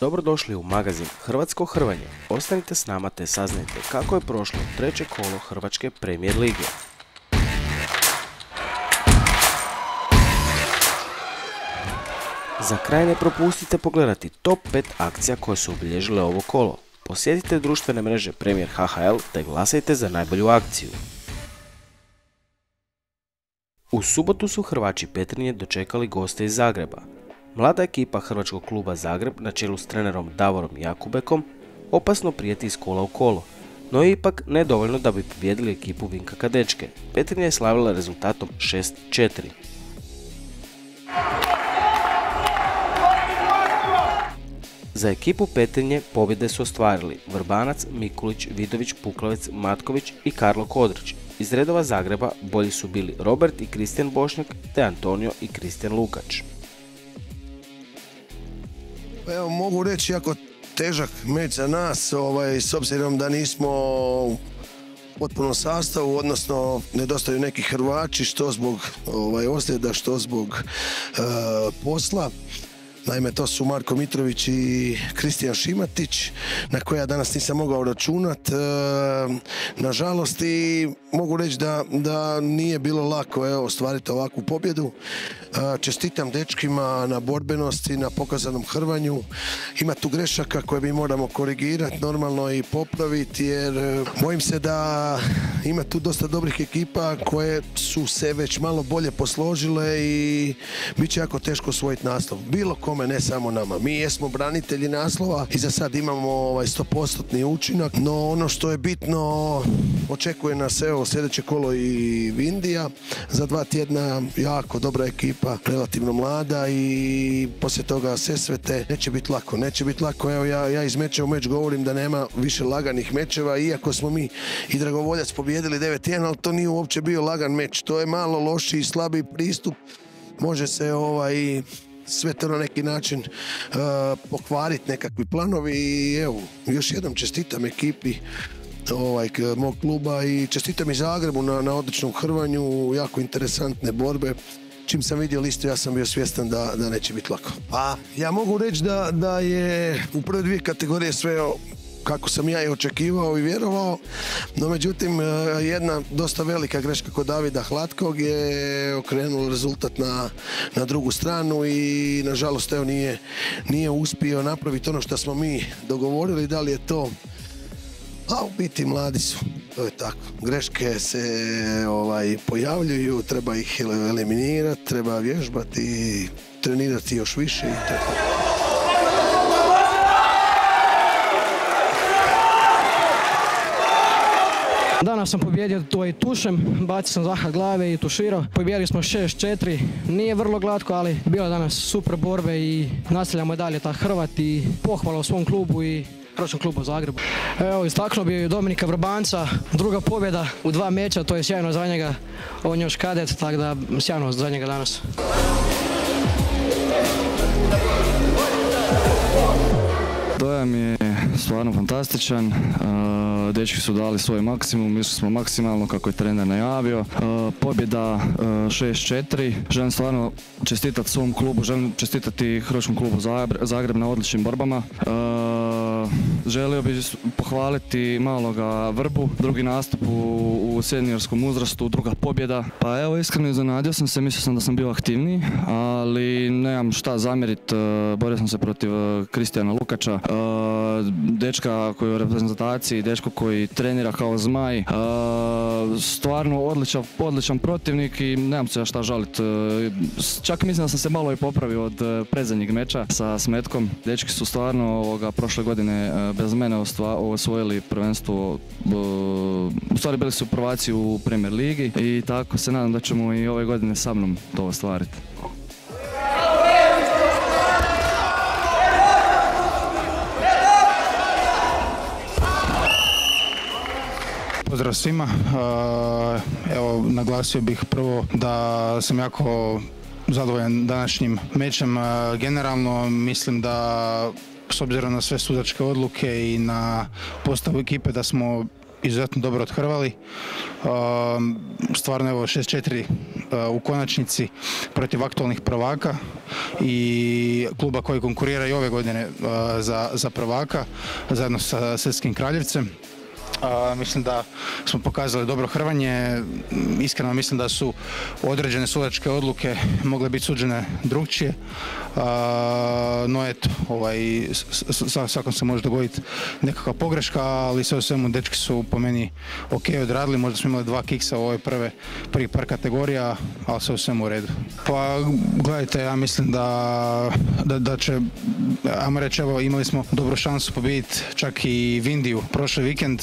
Dobrodošli u magazin Hrvatsko hrvanje. Ostanite s nama te saznajte kako je prošlo treće kolo Hrvačke Premier lige. Za kraj ne propustite pogledati top 5 akcija koje su obilježile ovo kolo. Posjetite društvene mreže Premier HHL te glasajte za najbolju akciju. U subotu su Hrvači Petrinje dočekali goste iz Zagreba. Mlada ekipa Hrvačkog kluba Zagreb na čelu s trenerom Davorom Jakubekom opasno prijeti iz kola u kolo, no ipak nedovoljno da bi pobijedili ekipu Vinka Kadečke. Petrinja je slavila rezultatom 6-4. Za ekipu Petrinje pobjede su ostvarili Vrbanac, Mikulić, Vidović, Puklovec, Matković i Karlo Kodrić. Iz redova Zagreba bolji su bili Robert i Kristijan Bošnjak te Antonio i Kristijan Lukač. Evo, mogu reći jako težak meč za nas, s obzirom da nismo u potpunom sastavu, odnosno nedostaju neki Hrvači, što zbog ozljeda, što zbog posla. Naime, to su Marko Mitrović i Kristijan Šimatić, na koje ja danas nisam mogao računati. Nažalost, i mogu reći da nije bilo lako ostvariti ovakvu pobjedu. Čestitam dečkima na borbenosti, na pokazanom hrvanju. Ima tu grešaka koje mi moramo korigirati normalno i popraviti, jer bojim se da ima tu dosta dobrih ekipa koje su se već malo bolje posložile i bit će jako teško osvojiti naslov. Bilo kome, ne samo nama. Mi jesmo branitelji naslova i za sad imamo 100% učinak, no ono što je bitno, očekuje nas sljedeće kolo i Vindija. Za 2 tjedna jako dobra ekipa, relativno mlada, i poslije toga Sesvete. Neće biti lako. Evo, ja iz meča u meč govorim da nema više laganih mečeva, iako smo mi i Dragovoljac pobijedili 9-1, ali to nije uopće bio lagan meč. To je malo lošiji, slabiji pristup. Može se sve to na neki način pokvariti nekakvi planovi, i evo, još jednom čestitam ekipi mog kluba i čestitam i Zagrebu na odličnom hrvanju, jako interesantne borbe. Čim sam vidio listu, ja sam bio svjestan da neće biti lako. Pa ja mogu reći da je u prve 2 kategorije sve kako sam ja i očekivao i vjerovao, no međutim jedna dosta velika greška kod Davida Hladkog je okrenula rezultat na drugu stranu i nažalost nije uspio napraviti ono što smo mi dogovorili. Da li je to? A u biti mladi su, to je tako. Greške se pojavljuju, treba ih eliminirati, treba vježbati i trenirati još više i to je tako. Danas sam pobjedio to i tušem, bacio sam zahvat glave i tuširao. Pobjedili smo 6-4, nije vrlo glatko, ali bilo je danas super borbe i nastavljamo dalje ta Hrvat i pohvala u svom klubu i Hrvatskom klubu u Zagrebu. Evo, istaknuo bi Dominika Vrbanca, druga pobjeda u 2 meča, to je sjajno za njega, on je još kadet, tako da sjajno za njega danas. Dojam je stvarno fantastičan, dečki su dali svoj maksimum, išli smo maksimalno kako je trener najavio. Pobjeda 6-4, želim stvarno čestitati svom klubu, želim čestitati Hrvatskom klubu Zagreb na odličnim borbama. Želio bih pohvaliti maloga Vrbu, drugi nastup u seniorskom uzrastu, druga pobjeda. Pa evo, iskreno iznenadio sam se, mislio sam da sam bio aktivniji, ali nemam šta zamjeriti, borio sam se protiv Kristijana Lukača, dečka koji je u reprezentaciji, dečko koji trenira kao zmaj, stvarno odličan protivnik i nemam se šta žaliti. Čak mislim da sam se malo i popravio od predzadnjeg meča sa Smetkom. Dečki su stvarno prošle godine bez mene osvojili prvenstvo, u stvari bili su prvaci u Premier ligi i tako se nadam da ćemo i ove godine sa mnom to ostvariti. Pozdrav svima. Evo, naglasio bih prvo da sam jako zadovoljan današnjim mečem. Generalno mislim da s obzirom na sve sudačke odluke i na postavu ekipe da smo izuzetno dobro othrvali. Stvarno evo 6-4 u konačnici protiv aktualnih prvaka i kluba koji konkurira i ove godine za prvaka zajedno sa Svjetskim Kraljevcem. Mislim da smo pokazali dobro hrvanje, iskreno mislim da su određene sudačke odluke mogle biti suđene drukčije, no eto, svakom se može dogoditi nekakva pogreška, ali sve u svemu dečki su po meni ok odradili, možda smo imali 2 kiksa u ovoj prvi par kategorija, ali sve u svemu u redu. Pa gledajte, ja mislim da će, ajmo reći, evo imali smo dobru šansu pobijediti čak i Vindiju prošli vikend.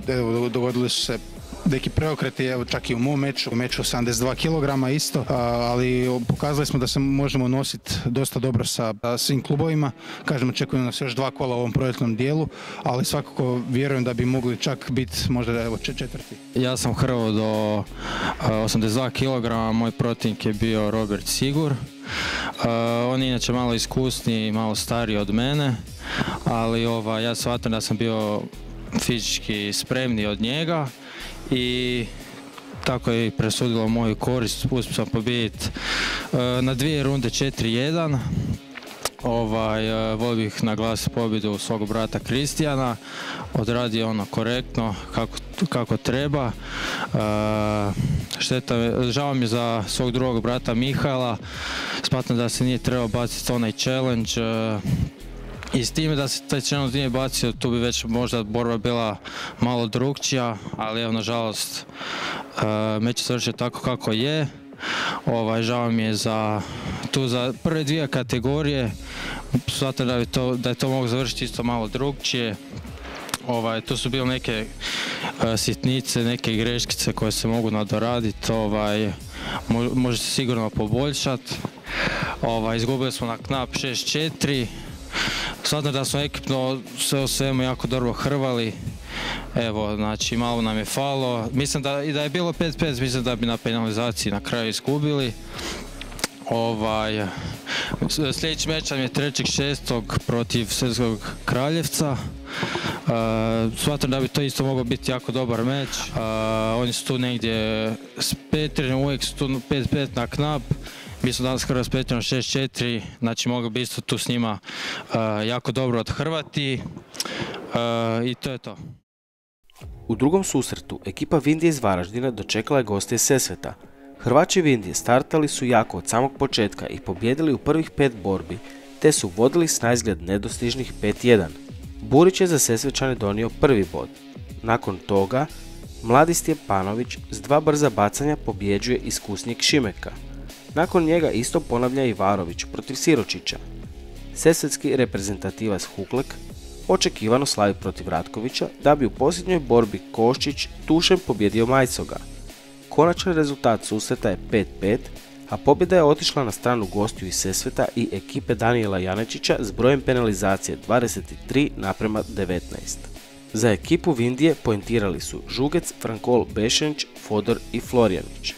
Evo, dogodili su se neki preokreti, evo čak i u mom meču 72 kg isto, ali pokazali smo da se možemo nositi dosta dobro sa svim klubovima. Kažem, očekujem nas još 2 kola u ovom proljetnom dijelu, ali svakako vjerujem da bi mogli čak biti možda evo četvrti. Ja sam hrvao do 82 kg, moj protivnik je bio Robert Sigur. On je inače malo iskusniji i malo stariji od mene, ali ja shvatam da sam bio fizički spremniji od njega i tako je presudilo moju korist. Uspio sam pobijediti na 2 runde 4-1. Volio bih naglasiti pobjedu svog brata Kristijana, odradio ono korektno kako treba. Žao mi je za svog drugog brata Mihajla, smatram da se nije trebao baciti onaj challenge. I s time da se taj challenge nije bacio, tu bi već možda borba bila malo drukčija, ali evo, nažalost, meč se vrši tako kako je. Žao mi je za prve 2 kategorije, smatram da je to moglo završiti isto malo drukčije. Tu su bile neke sitnice, neke greškice koje se mogu nadoraditi, može se sigurno poboljšati. Izgubili smo na knap 6-4. Smatram da smo ekipno sve u svemu jako dobro hrvali. Evo, znači malo nam je falo. Mislim da je bilo 5-5, mislim da bi na penalizaciji na kraju izgubili. Sljedeći meč nam je 3.6. protiv Svjetskog Kraljevca. Smatram da bi to isto mogao biti jako dobar meč. Oni su tu negdje s Petrinjom, uvijek su tu 5-5 na knap. Mi smo danas hrvali s Petrinjom 6-4, znači mogli bi isto tu s njima jako dobro odhrvati i to je to. U drugom susretu ekipa Vindije iz Varaždina dočekala je goste iz Sesveta. Hrvači Vindije startali su jako od samog početka i pobijedili u prvih 5 borbi, te su vodili s naizgled nedostižnih 5-1. Burić je za Sesvečane donio prvi bod. Nakon toga, mladi Stjepanović s 2 brza bacanja pobjeđuje iskusnijeg Šimeka. Nakon njega isto ponavlja i Varović protiv Siročića. Sesvetski reprezentativac Huklek očekivano slavi protiv Ratkovića, da bi u posljednjoj borbi Koščić tušem pobjedio Majcoga. Konačan rezultat susreta je 5-5, a pobjeda je otišla na stranu gostiju iz Sesveta i ekipe Danijela Janečića s brojem penalizacije 23:19. Za ekipu Vindije poentirali su Žugec, Frankol, Bešenić, Fodor i Florjanić.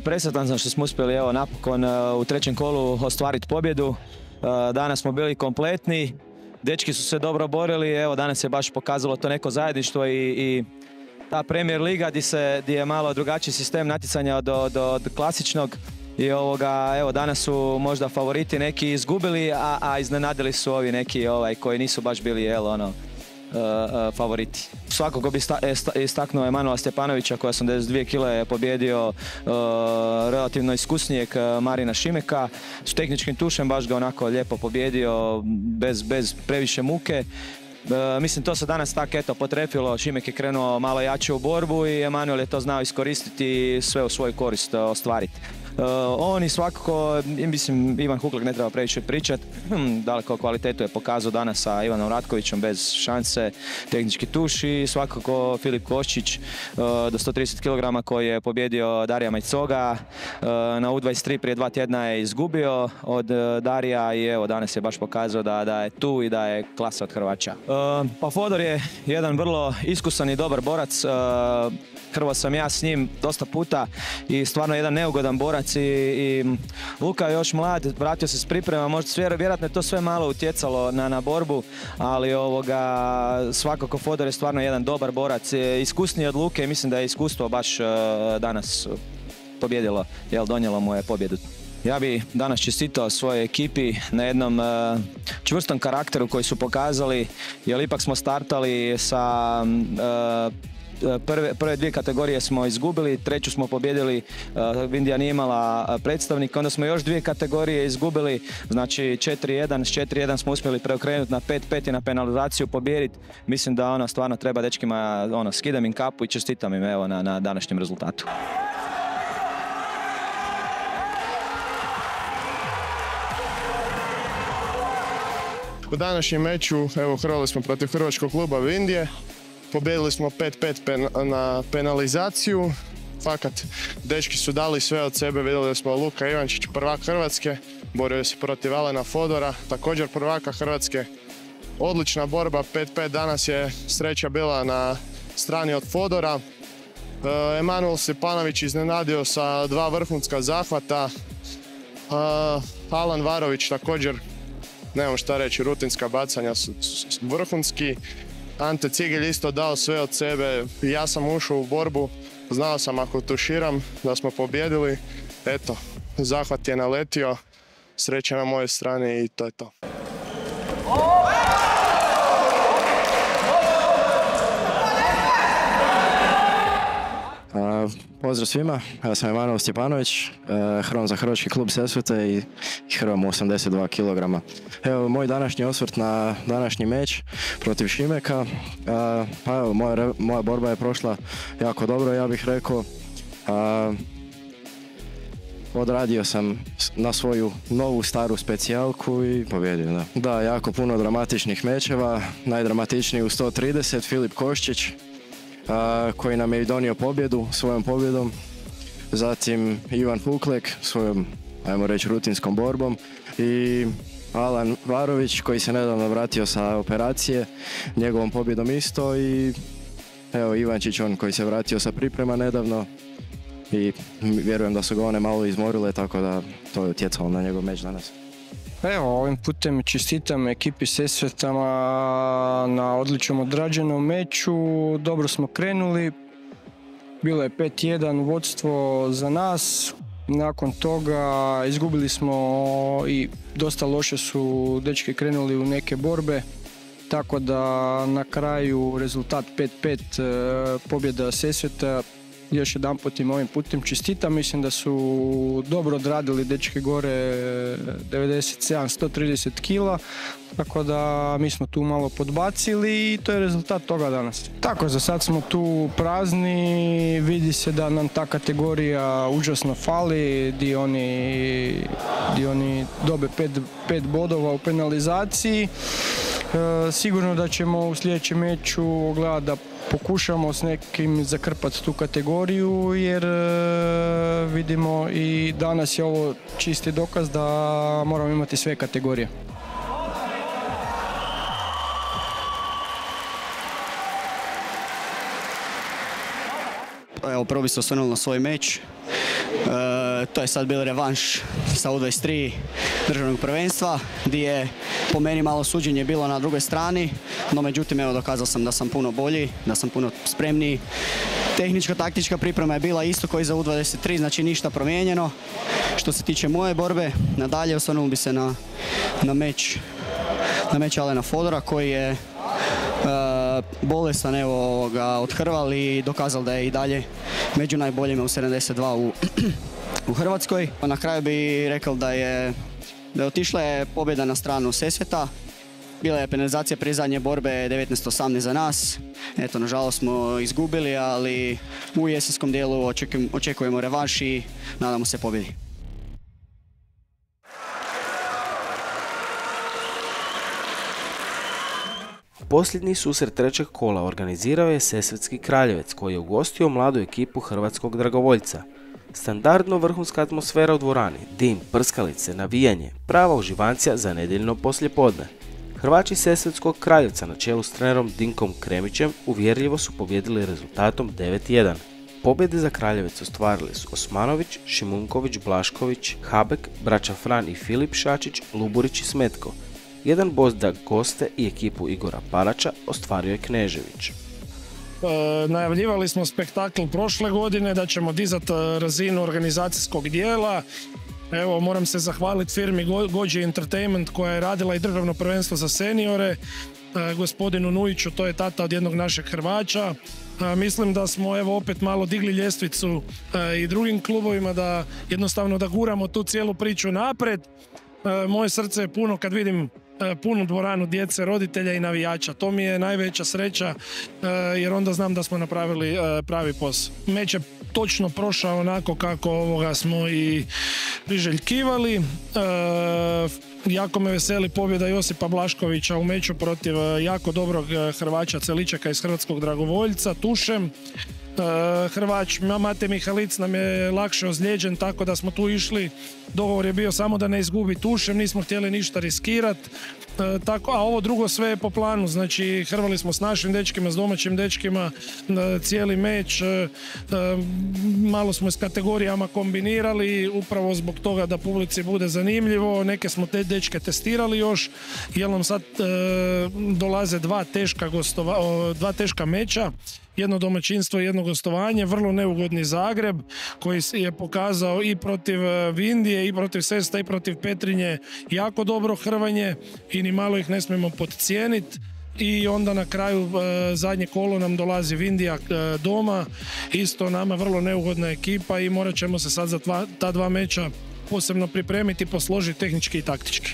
Presretan sam što smo uspjeli napokon u 3. kolu ostvariti pobjedu. Danas smo bili kompletni, dečki su se dobro borili, danas je baš pokazalo to neko zajedništvo i ta Premier Liga gdje je malo drugačiji sistem natjecanja od klasičnog. I danas su možda favoriti neki izgubili, a iznenadili su ovi neki koji nisu baš bili favoriti. Svakako bi istaknuo Emanuela Stjepanovića koja 82 kg je pobjedio relativno iskusnijeg Marina Šimeka. S tehničkim tušem baš ga onako lijepo pobjedio bez previše muke. Mislim, to se danas tako potrefilo. Šimek je krenuo malo jače u borbu i Emanuel je to znao iskoristiti i sve u svoju korist ostvariti. Oni svakako, mislim, Ivan Huklek ne treba previše pričati, daleko kvalitetu je pokazao danas sa Ivanom Ratkovićem bez šanse, tehnički tuš i svakako Filip Koščić do 130 kg koji je pobjedio Darija Majcoga, na U23 prije 2 tjedna je izgubio od Darija i danas je baš pokazao da je tu i da je klasa od Hrvaća. Pa Fodor je jedan vrlo iskusan i dobar borac, hrvao sam ja s njim dosta puta i stvarno jedan neugodan borac. borac i Luka je još mlad, vratio se s priprema, možda vjerojatno je to sve malo utjecalo na borbu, ali svakako Fodor je stvarno jedan dobar borac, iskusniji od Luke i mislim da je iskustvo baš danas pobjedilo, donijelo mu je pobjedu. Ja bi danas čestitao svojoj ekipi na jednom čvrstom karakteru koji su pokazali, jer ipak smo startali sa prve dvije kategorije smo izgubili, treću smo pobjedili, Vindija nije imala predstavnika, onda smo još dvije kategorije izgubili, znači 4-1, s 4-1 smo uspjeli preokrenuti na 5-5 i na penalizaciju pobijediti. Mislim da stvarno treba dečkima, skidam im kapu i čestitam im na današnjem rezultatu. U današnjem meču hrvali smo protiv Hrvačkog kluba Vindije. Pobijedili smo 5-5 na penalizaciju. Fakat, dečki su dali sve od sebe. Vidjeli smo Luka Ivančić, prvak Hrvatske. Borio se protiv Alena Fodora, također prvaka Hrvatske. Odlična borba, 5-5. Danas je sreća bila na strani od Fodora. Emanuel Stjepanović iznenadio sa 2 vrhunska zahvata. Alan Varović također, nemam šta reći, rutinska bacanja su vrhunski. Ante Cigelj isto dao sve od sebe. Ja sam ušao u borbu, znao sam ako tuširam da smo pobjedili. Eto, zahvat je naletio, sreća na mojoj strani i to je to. Pozdrav svima, ja sam Emanuel Stjepanović, hrvam za Hrvatski klub Sesvete i hrvam 82 kg. Evo, moj današnji osvrt na današnji meč protiv Šimeka. Pa evo, moja borba je prošla jako dobro, ja bih rekao. Odradio sam na svoju novu staru specijalku i pobjedio. Da, jako puno dramatičnih mečeva, najdramatičniji u 130, Filip Koščić, koji nam je donio pobjedu svojom pobjedom. Zatim Ivan Puklek svojom, ajmo reći, rutinskom borbom i Alan Varović koji se nedavno vratio sa operacije, njegovom pobjedom isto i evo Ivančić, on koji se vratio sa priprema nedavno i vjerujem da su ga one malo izmorile, tako da to je utjecalo na njegov meč danas. Evo, ovim putem čestitam ekipi Sesveta na odlično odrađenom meču. Dobro smo krenuli, bilo je 5-1 vodstvo za nas. Nakon toga izgubili smo i dosta loše su dečki krenuli u neke borbe. Tako da na kraju rezultat 5-5, pobjeda Sesveta. Još jedanput im ovim putem čestitam, mislim da su dobro odradili dečki gore 97-130 kila, tako da mi smo tu malo podbacili i to je rezultat toga danas. Tako, za sad smo tu prazni, vidi se da nam ta kategorija užasno fali, gdje oni dobe 5 bodova u penalizaciji. Sigurno da ćemo u sljedećem meču gledati da pokušamo s nekim zakrpati tu kategoriju, jer vidimo i danas je ovo čisti dokaz da moramo imati sve kategorije. Evo, prvo bi se osvrnuo na svoj meč. To je sad bil revanš sa U23 državnog prvenstva, gdje je po meni malo suđenje bilo na drugoj strani, no međutim evo dokazao sam da sam puno bolji, da sam puno spremniji. Tehničko-taktička priprema je bila isto kao i za U23, znači ništa promijenjeno. Što se tiče moje borbe, nadalje osvrnuo bi se na meč Alena Fodora koji je bolestan odhrval i dokazal da je i dalje među najboljima u 72 u Hrvatskoj. Na kraju bi rekao da je otišla pobjeda na stranu Sesveta. Bila je penalizacija prije zadnje borbe 19-18 za nas. Eto, nažalost smo izgubili, ali u jesenskom dijelu očekujemo revanš i nadamo se pobjedi. Posljednji susret trećeg kola organizirao je Sesvetski Kraljevec koji je ugostio mladu ekipu hrvatskog dragovoljca. Standardno vrhunska atmosfera u dvorani, dim, prskalice, navijanje, prava uživancija za nedjeljno poslijepodne. Hrvači Sesvetskog Kraljevca na čelu s trenerom Dinkom Kremićem uvjerljivo su pobjedili rezultatom 9-1. Pobjede za Kraljevec ostvarili su Osmanović, Šimunković, Blašković, Habek, braća Fran i Filip Šačić, Luburić i Smetko. Jedan bod za goste i ekipu Igora Parača ostvario je Knežević. Najavljivali smo spektakl prošle godine da ćemo dizati razinu organizacijskog dijela. Evo, moram se zahvaliti firmi Gođi Entertainment koja je radila i državno prvenstvo za seniore. Gospodinu Nujiću, to je tata od jednog našeg Hrvača. Mislim da smo evo opet malo digli ljestvicu i drugim klubovima, da jednostavno da guramo tu cijelu priču napred. Moje srce je puno kad vidim punu dvoranu djece, roditelja i navijača. To mi je najveća sreća jer onda znam da smo napravili pravi posao. Meč je točno prošao onako kako smo i priželjkivali. Jako me veseli pobjeda Josipa Blaškovića u meču protiv jako dobrog Hrvača Celičeka iz Hrvatskog dragovoljca, Tušem. Hrvač Mate Mihalic nam je lakše ozlijeđen, tako da smo tu išli. Dogovor je bio samo da ne izgubi Tušem, nismo htjeli ništa riskirati. A ovo drugo sve je po planu, znači hrvali smo s našim dečkima, s domaćim dečkima cijeli meč, malo smo s kategorijama kombinirali upravo zbog toga da publici bude zanimljivo. Neke smo te dečke testirali još jer nam sad dolaze dva teška meča, jedno domaćinstvo i jedno gostovanje, vrlo neugodni Zagreb koji je pokazao i protiv Vindije i protiv Sesta i protiv Petrinje jako dobro hrvanje i ni malo ih ne smijemo podcijeniti. I onda na kraju zadnje kolo nam dolazi Vindija doma, isto nama vrlo neugodna ekipa i morat ćemo se sad za ta dva meča posebno pripremiti i posložiti tehnički i taktički.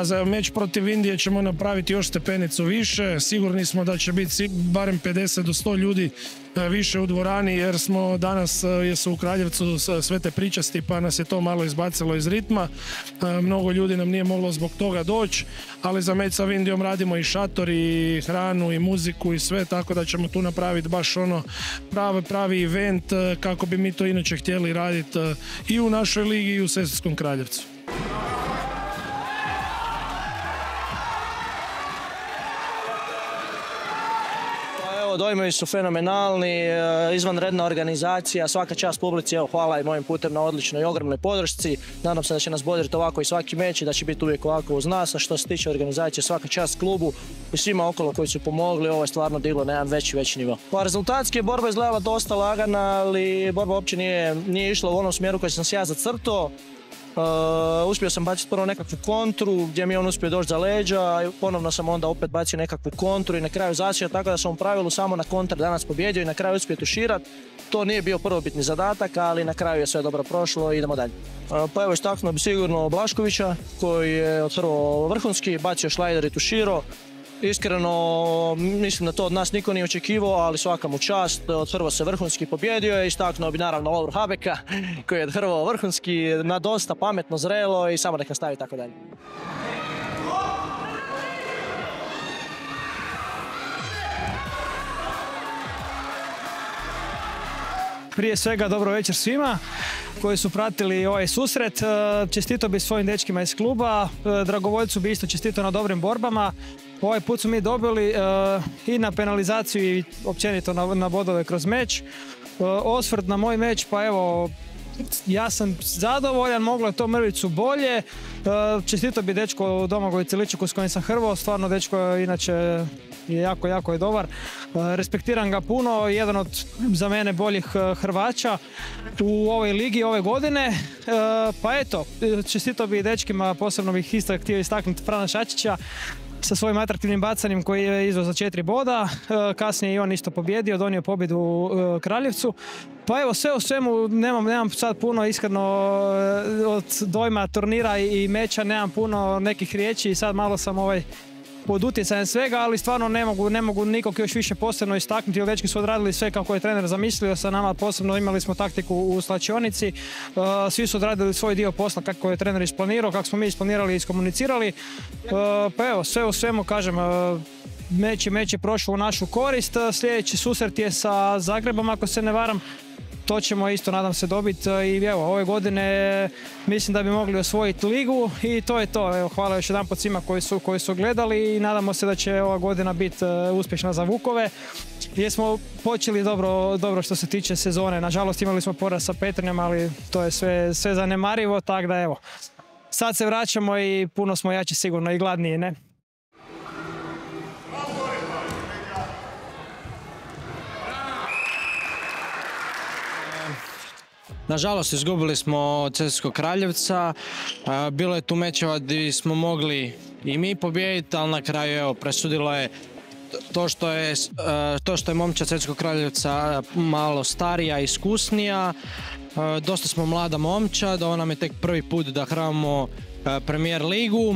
Za meč protiv Indije ćemo napraviti još stepenicu više. Sigurni smo da će biti barem 50 do 100 ljudi više u dvorani jer smo danas su u Kraljevcu Svete Pričasti pa nas je to malo izbacilo iz ritma. Mnogo ljudi nam nije moglo zbog toga doći, ali za meč sa Indijom radimo i šator i hranu i muziku i sve, tako da ćemo tu napraviti baš pravi event kako bi mi to inače htjeli raditi i u našoj ligi i u Sesvetskom Kraljevcu. Dojmovi su fenomenalni, izvanredna organizacija, svaka čast publici, evo hvala i mojim putem na odličnoj i ogromnoj podršci. Nadam se da će nas bodriti ovako i svaki meč i da će biti uvijek ovako uz nas, a što se tiče organizacije svaka čast klubu i svima okolo koji su pomogli, ovo je stvarno diglo na jedan veći nivo. Pa rezultatski je borba izgledala dosta lagana, ali borba uopće nije išla u onom smjeru koji sam se ja zacrtao. Uspio sam baciti prvo nekakvu kontru gdje mi je on uspio doći za leđa, ponovno sam onda opet bacio nekakvu kontru i na kraju zasio, tako da sam u pravilu samo na kontar danas pobjedio i na kraju uspio tuširati. To nije bio prvobitni zadatak, ali na kraju je sve dobro prošlo i idemo dalje. Pa evo, istaknuo bi sigurno Blaškovića koji je odsrvao vrhunski, bacio šlajder i tuširao. Iskreno, mislim da to od nas niko nije očekivao, ali svaka mu čast, odhrvao se vrhunski, pobjedio je. Istaknuo bi naravno Lovru Habeka koji je odhrvao vrhunski, na dosta pametno, zrelo i samo neka stavi tako dalje. Prije svega dobro večer svima koji su pratili ovaj susret. Čestito bi svojim dečkima iz kluba, dragovoljcu bi isto čestito na dobrim borbama. Ovaj put su mi dobili i na penalizaciju i općenito na bodove kroz meč. Osvrt na moj meč, pa evo, ja sam zadovoljan, moglo je to mrvicu bolje. Čestito bi dečko Domagoju Celičeku s kojim sam hrvao, stvarno dečko inače je jako je dobar. Respektiram ga puno, jedan od za mene boljih Hrvača u ovoj ligi ove godine. Pa eto, čestito bi dečkima, posebno bih isto htio istaknuti Frana Šačića sa svojim atraktivnim bacanjem koji je izveo za 4 boda. Kasnije i on isto pobjedio, donio pobjedu u Kraljevcu. Pa evo, sve u svemu, nemam sad puno iskreno od dojma turnira i meča, nemam puno nekih riječi i sad malo sam pod utjecajem svega, ali stvarno ne mogu nikog još više posebno istaknuti, jer dečki su odradili sve kako je trener zamislio sa nama, posebno imali smo taktiku u slačionici, svi su odradili svoj dio posla kako je trener isplanirao, kako smo mi isplanirali i iskomunicirali. Pa evo, sve u svemu kažem, meč je prošao u našu korist, sljedeći susret je sa Zagrebom ako se ne varam. To ćemo isto, nadam se, dobiti i evo, ove godine mislim da bi mogli osvojiti ligu i to je to. Evo, hvala još jedanput svima koji su gledali i nadamo se da će ova godina biti uspješna za Vukove gdje smo počeli dobro što se tiče sezone. Nažalost imali smo poraz sa Petrinjom, ali to je sve zanemarivo, tako da evo. Sad se vraćamo i puno smo jači sigurno i gladniji, ne? Nažalost, izgubili smo od Cetinskog Kraljevca. Bilo je tu mečeva gdje smo mogli i mi pobijediti, ali na kraju evo, presudilo je to što je momčad Cetinskog Kraljevca malo starija, iskusnija. Dosta smo mlada momčad, ovo nam je tek prvi put da hramo Premier ligu.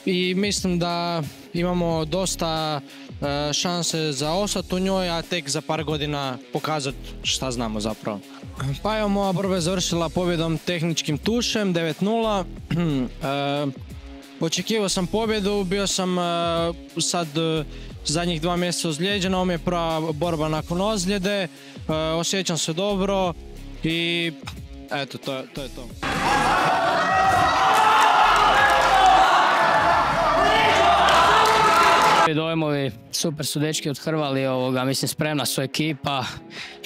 I mislim da imamo dosta šanse za ostati u njoj, a tek za par godina pokazati šta znamo zapravo. Pa evo, moja borba je završila pobjedom tehničkim tušem, 9-0. Očekivao sam pobjedu, bio sam sad zadnjih 2 mjeseca ozlijeđen, ovo mi je prva borba nakon ozljede, osjećam se dobro i eto, to je to. Dojmovi, super su dečki odhrvali, mislim spremna su ekipa,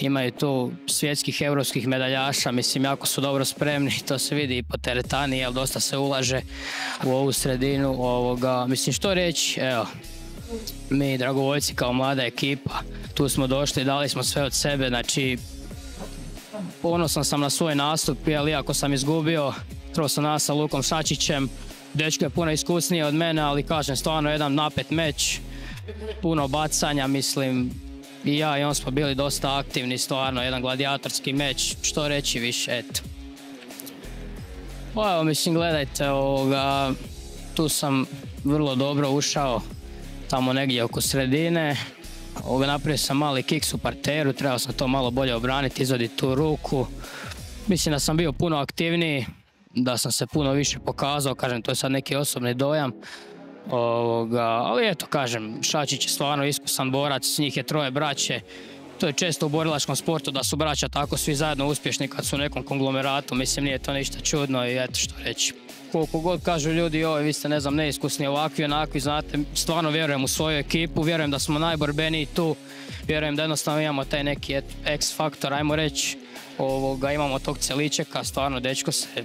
imaju tu svjetskih, europskih medaljaša, mislim jako su dobro spremni, to se vidi i po teretani, jer dosta se ulaže u ovu sredinu, mislim što reći, evo, mi dragovoljci kao mlada ekipa, tu smo došli, dali smo sve od sebe, znači ponosan sam na svoj nastup, ali iako sam izgubio, prvo sam nas sa Lukom Šačićem, dečko je puno iskusniji od mene, ali kažem, stvarno jedan napet meč, puno bacanja, mislim, i ja i on smo bili dosta aktivni, stvarno, jedan gladijatorski meč, što reći više, eto. Pa evo, mislim, gledajte, tu sam vrlo dobro ušao, tamo negdje oko sredine, napravio sam mali kiks u parteru, trebao sam to malo bolje obraniti, izvaditi tu ruku, mislim da sam bio puno aktivniji, da sam se puno više pokazao, kažem, to je sad neki osobni dojam. Ali eto, kažem, Šačić je stvarno iskusan borac, njih je 3 braće. To je često u borilačkom sportu da su braća tako svi zajedno uspješni kad su u nekom konglomeratu, mislim, nije to ništa čudno i eto što reći. Koliko god kažu ljudi, vi ste, ne znam, neiskusni, ovakvi, onakvi, znate, stvarno vjerujem u svoju ekipu, vjerujem da smo najborbeniji tu, vjerujem da jednostavno imamo taj neki X faktor, ajmo reći, imamo tog Celičeka, stvarno dečko se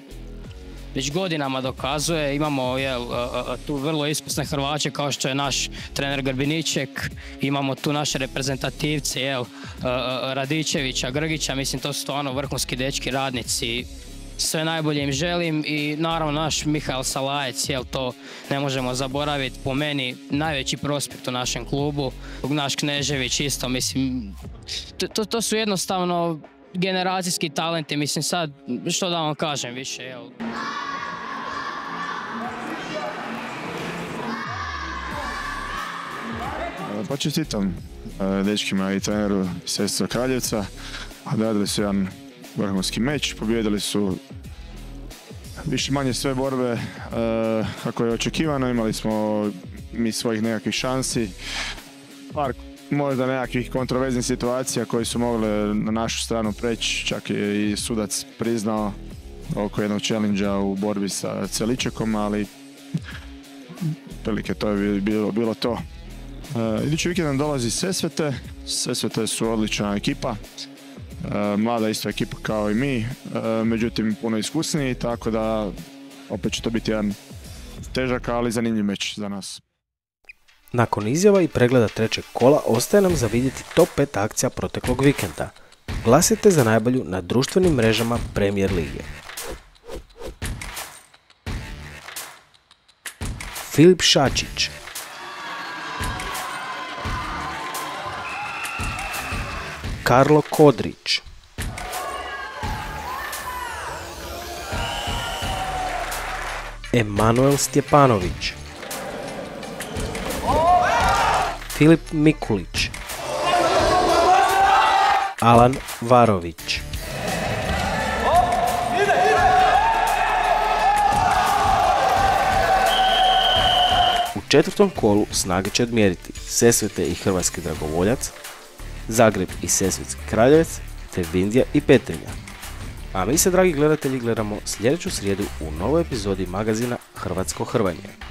već godinama dokazuje, imamo tu vrlo iskusne Hrvaće kao što je naš trener Grbiniček, imamo tu naše reprezentativce, Radičevića, Grgića, mislim to su stvarno vrhunski dečki, radnici, sve najbolje im želim i naravno naš Mihael Salajec, to ne možemo zaboraviti, po meni najveći prospekt u našem klubu, naš Knežević isto, mislim, to su jednostavno generacijski talenti, mislim sad, što da vam kažem više, Pa čestitam dečkima i treneru Cetinskog Kraljevca, odradili su jedan vrhunski meč, pobijedili su više manje sve borbe kako je očekivano, imali smo mi svojih nekakvih šansi, par možda nekakvih kontroverznih situacija koje su mogle na našu stranu preći, čak je i sudac priznao oko jednog challenge-a u borbi sa Celičekom, ali prilike to je bilo to. Idući vikend nam dolazi Sesvete. Sesvete su odlična ekipa, mlada isto ekipa kao i mi, međutim puno iskusniji, tako da opet će to biti jedan težak, ali zanimljiv meč za nas. Nakon izjava i pregleda 3. kola ostaje nam za vidjeti top 5 akcija proteklog vikenda. Glasite za najbolju na društvenim mrežama Premier lige. Filip Šačić, Karlo Kodrić, Emanuel Stjepanović, Filip Mikulić, Alan Varović. U 4. kolu snage će odmjeriti Sesvete i Hrvatski dragovoljac, Zagreb i Sesvetski Kraljevec, te Vindija i Petrinja. A mi se, dragi gledatelji, gledamo sljedeću srijedu u novoj epizodi magazina Hrvatsko hrvanje.